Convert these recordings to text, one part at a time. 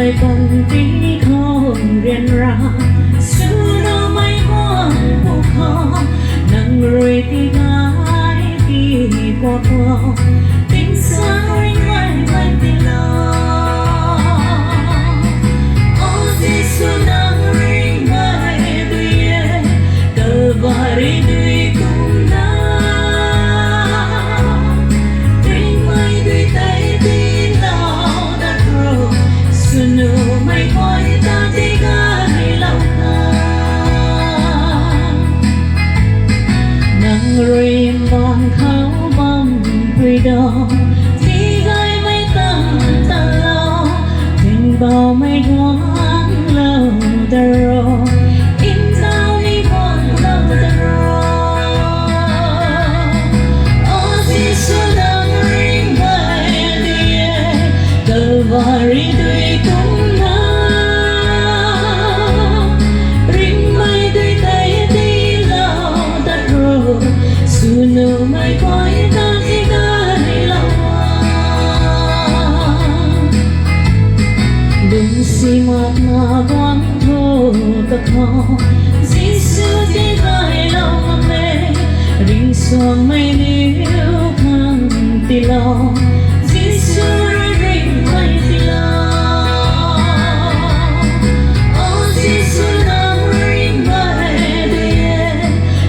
lời bằng tí không riêng ra xưa nó mấy hoa phù khó nắng rồi thì gái thì qua qua tình xa anh vai vai thì lo ô gì xưa nắng ring vai tuy cờ vải tuy cũng đã ring mai tuy tay tí lao đã rồi xưa nụ mây khói ta tí gái lâu ta nắng ring vàng kháo băng vui đỏ tí gái mây tầng ta lâu tình bao mây thoáng lâu ta rồi in sao đi buồn lâu ta rồi ô gì xưa nắng ring vai đi cờ vải tuy cũng đã ring mây tuy tay tí lâu ta rồi xưa nụ mây khói ta tí gái lâu đừng xì mạt mà quăng thô ta khó dĩ xưa tí gái lâu mà mê ring xuồng mây níu khăn tí lo dĩ xưa ring mây tí lo ô dĩ xưa nắng ring mây đi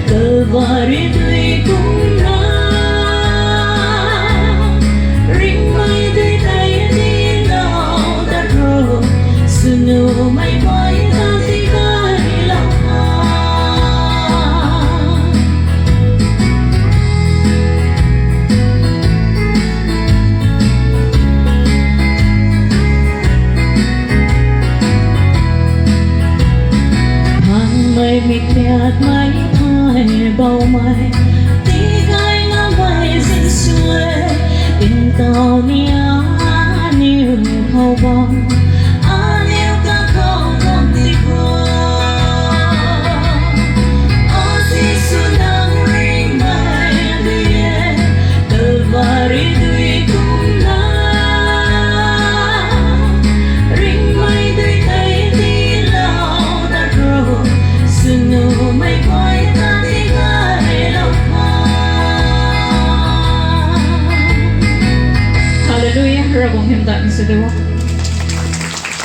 cờ vải tuy cũng đã ring mây tuy tay tí lâu ta rồi xưa nụ mây khói ta tí gái lâu hàng mây mịt nhạt mây thay bầu mây tí gái ngang vai xinh xuôi in tàu nia niu khâu bông niu ca khâu bông tí khô ô tí xưa nắng ring mây đi cờ vải tuy cũng đã ring mây tuy tay tí lâu ta rồi xưa nụ mây khói ta tí gái lâu Hallelujah, rabong himta ng sigawa.